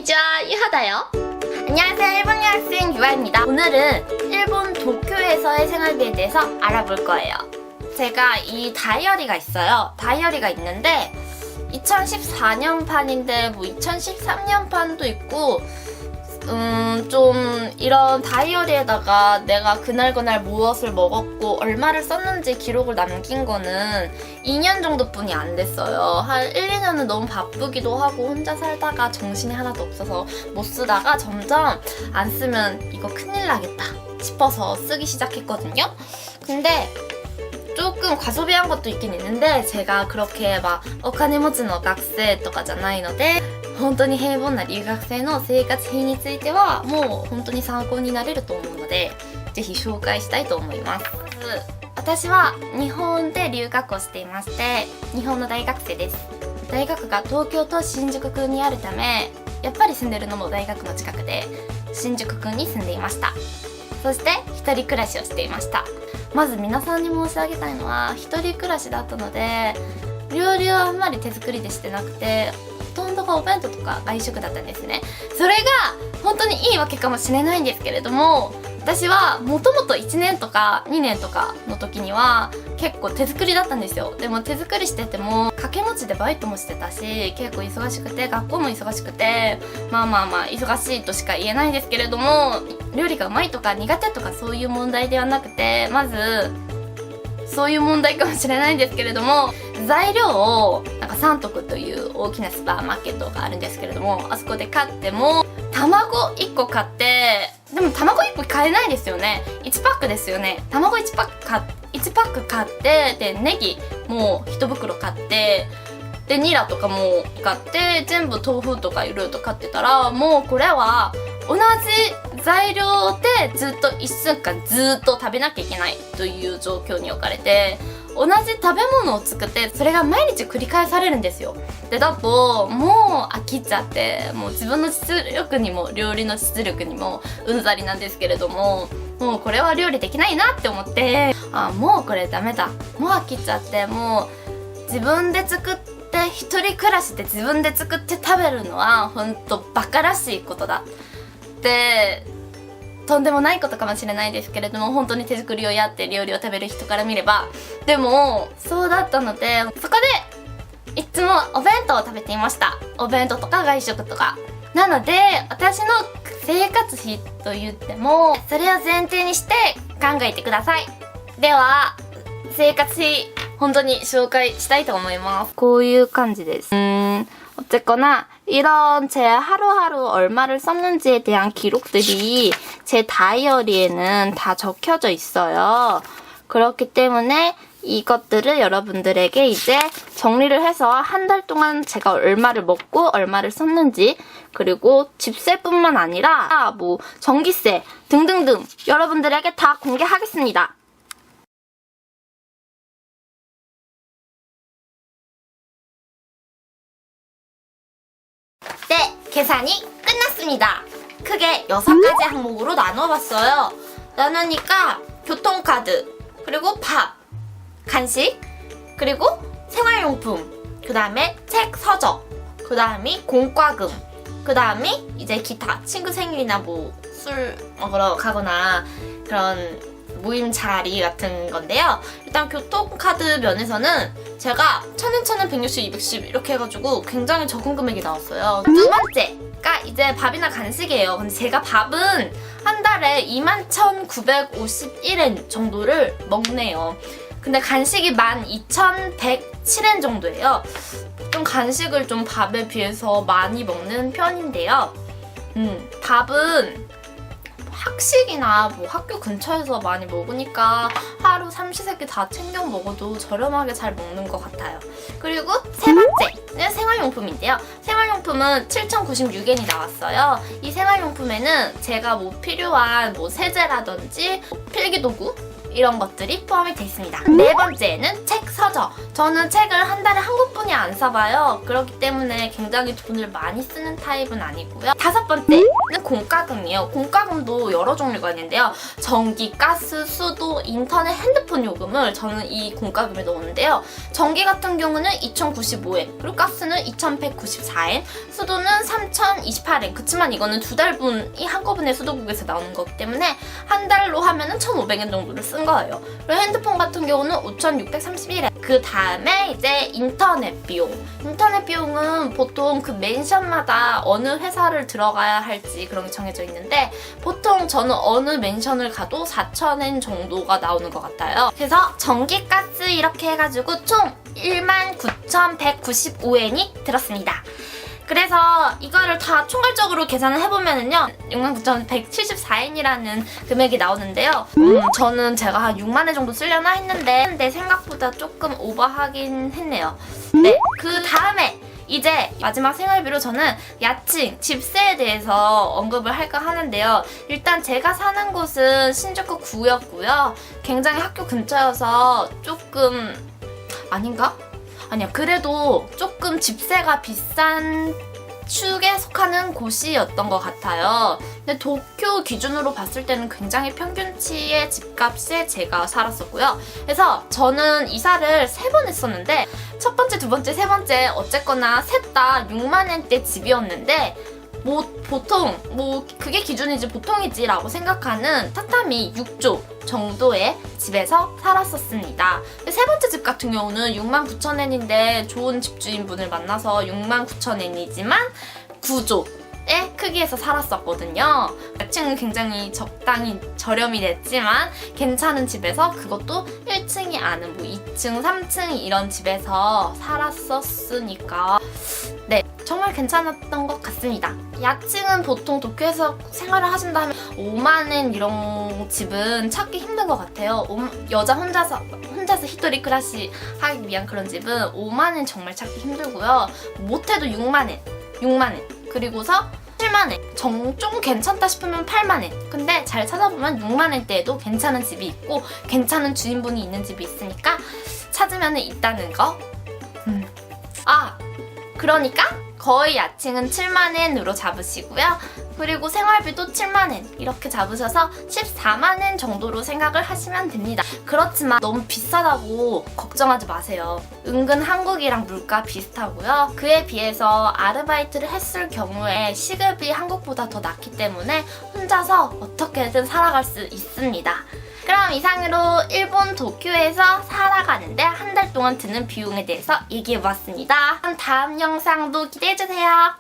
konnichiwa, 유하다요. 안녕하세요, 일본 여학생 유아입니다. 오늘은 일본 도쿄에서의 생활비에 대해서 알아볼 거예요. 제가 이 다이어리가 있어요. 다이어리가 있는데 2014년판인데 뭐 2013년판도 있고 좀 이런 다이어리에다가 내가 그날 무엇을 먹었고 얼마를 썼는지 기록을 남긴 거는 2년 정도뿐이 안 됐어요. 한 1, 2년은 너무 바쁘기도 하고 혼자 살다가 정신이 하나도 없어서 못 쓰다가 점점 안 쓰면 이거 큰일 나겠다 싶어서 쓰기 시작했거든요. 근데 조금 과소비한 것도 있긴 있는데 제가 그렇게 막お金持ちの学生とかじゃないので本当に平凡な留学生の生活費についてはもう本当に参考になれると思うのでぜひ紹介したいと思います。私は日本で留学をしていまして日本の大学生です。大学が東京と新宿区にあるためやっぱり住んでるのも大学の近くで新宿区に住んでいました。そして一人暮らしをしていました。まず皆さんに申し上げたいのは一人暮らしだったので料理はあんまり手作りでしてなくてほとんどがお弁当とか外食だったんですね。それが本当にいいわけかもしれないんですけれども私はもともと1年とか2年とかの時には結構手作りだったんですよ。でも手作りしてても掛け持ちでバイトもしてたし結構忙しくて学校も忙しくてまあ忙しいとしか言えないんですけれども料理がうまいとか苦手とかそういう問題ではなくてまずそういう問題かもしれないんですけれども材料をなんか三徳という大きなスーパーマーケットがあるんですけれどもあそこで買っても卵1個買ってでも卵1個買えないですよね。1パックですよね。卵1パック買ってでネギも1袋買ってでニラとかも買って全部豆腐とかいろいろと買ってたらもうこれは同じ材料でずっと1週間ずっと食べなきゃいけないという状況に置かれて同じ食べ物を作ってそれが毎日繰り返されるんですよ。でだともう飽きちゃってもう自分の実力にも料理の実力にもうんざりなんですけれどももうこれは料理できないなって思ってもうこれダメだもう飽きちゃってもう自分で作って一人暮らしで自分で作って食べるのはほんとバカらしいことだってとんでもないことかもしれないですけれども本当に手作りをやって料理を食べる人から見ればでもそうだったのでそこでいつもお弁当を食べていました。お弁当とか外食とかなので私の生活費と言ってもそれを前提にして考えてください。では生活費本当に紹介したいと思います。こういう感じです。어쨌거나 이런 제 하루하루 얼마를 썼는지에 대한 기록들이 제 다이어리에는 다 적혀져 있어요. 그렇기 때문에 이것들을 여러분들에게 이제 정리를 해서 한 달 동안 제가 얼마를 먹고 얼마를 썼는지 그리고 집세뿐만 아니라 뭐 전기세 등등등 여러분들에게 다 공개하겠습니다. 네, 계산이 끝났습니다. 크게 6가지 항목으로 나눠봤어요. 나누니까 교통카드, 그리고 밥, 간식, 그리고 생활용품, 그 다음에 책, 서적, 그 다음이 공과금, 그 다음이 이제 기타, 친구 생일이나 뭐 술 먹으러 가거나 그런 모임 자리 같은 건데요. 일단 교통카드 면에서는 제가 1000엔, 160, 210 이렇게 해가지고 굉장히 적은 금액이 나왔어요. 두 번째가 이제 밥이나 간식이에요. 근데 제가 밥은 한 달에 21,951엔 정도를 먹네요. 근데 간식이 12,107엔 정도예요. 좀 간식을 좀 밥에 비해서 많이 먹는 편인데요. 밥은 학식이나 뭐 학교 근처에서 많이 먹으니까 하루 삼시세끼 다 챙겨 먹어도 저렴하게 잘 먹는 것 같아요. 그리고 세 번째는 생활용품인데요. 생활용품은 7,096엔이 나왔어요. 이 생활용품에는 제가 뭐 필요한 뭐 세제라든지 필기도구 이런 것들이 포함이 되어 있습니다. 네 번째는 책, 서적. 저는 책을 한 달에 한 권뿐이 안 사봐요. 그렇기 때문에 굉장히 돈을 많이 쓰는 타입은 아니고요. 다섯 번째는 공과금이에요. 공과금도 여러 종류가 있는데요. 전기, 가스, 수도, 인터넷, 핸드폰 핸드폰 요금을 저는 이 공과금에 넣었는데요. 전기 같은 경우는 2,095엔, 그리고 가스는 2,194엔, 수도는 3,028엔. 그치만 이거는 2달분이 한꺼번에 수도국에서 나오는 거기 때문에 한 달로 하면은 1,500엔 정도를 쓴 거예요. 그리고 핸드폰 같은 경우는 5,631엔. 그 다음에 이제 인터넷 비용. 인터넷 비용은 보통 그 맨션마다 어느 회사를 들어가야 할지 그런 게 정해져 있는데 보통 저는 어느 맨션을 가도 4,000엔 정도가 나오는 것 같아요. 그래서 전기, 가스 이렇게 해가지고 총 19,195엔이 들었습니다. 그래서 이거를 다 총괄적으로 계산을 해보면은요 69,174엔이라는 금액이 나오는데요. 저는 제가 한 6만엔 정도 쓰려나 했는데 생각보다 조금 오버하긴 했네요. 네, 그 다음에 이제 마지막 생활비로 저는 야칭, 집세에 대해서 언급을 할까 하는데요. 일단 제가 사는 곳은 신주쿠 구였고요. 굉장히 학교 근처여서 조금 아닌가? 아니야, 그래도 조금 집세가 비싼 축에 속하는 곳이었던 것 같아요. 근데 도쿄 기준으로 봤을 때는 굉장히 평균치의 집값에 제가 살았었고요. 그래서 저는 이사를 3번 했었는데 첫 번째, 두 번째, 세 번째 어쨌거나 셋 다 6만엔대 집이었는데 보통 그게 기준이지 보통이지 라고 생각하는 타타미 6조 정도의 집에서 살았었습니다. 세 번째 집 같은 경우는 69,000엔인데 좋은 집주인분을 만나서 69,000엔이지만 9조의 크기에서 살았었거든요. 층은 굉장히 적당히 저렴이 됐지만 괜찮은 집에서 그것도 1층이 아닌 2층, 3층 이런 집에서 살았었으니까 네, 정말 괜찮았던 것 같습니다. 야층은 보통 도쿄에서 생활을 하신다면 5만엔 이런 집은 찾기 힘든 것 같아요. 여자 혼자서 히토리 크라시 하기 위한 그런 집은 5만엔 정말 찾기 힘들고요. 못해도 6만엔 그리고서 7만엔, 좀 괜찮다 싶으면 8만엔. 근데 잘 찾아보면 6만엔대에도 괜찮은 집이 있고 괜찮은 주인분이 있는 집이 있으니까 찾으면 있다는 거. 그러니까 거의 야칭은 7만엔으로 잡으시고요. 그리고 생활비도 7만엔 이렇게 잡으셔서 14만엔 정도로 생각을 하시면 됩니다. 그렇지만 너무 비싸다고 걱정하지 마세요. 은근 한국이랑 물가 비슷하고요. 그에 비해서 아르바이트를 했을 경우에 시급이 한국보다 더 낮기 때문에 혼자서 어떻게든 살아갈 수 있습니다. 그럼 이상으로 일본 도쿄에서 살아가는데 한 달 동안 드는 비용에 대해서 얘기해보았습니다. 다음 영상도 기대해주세요.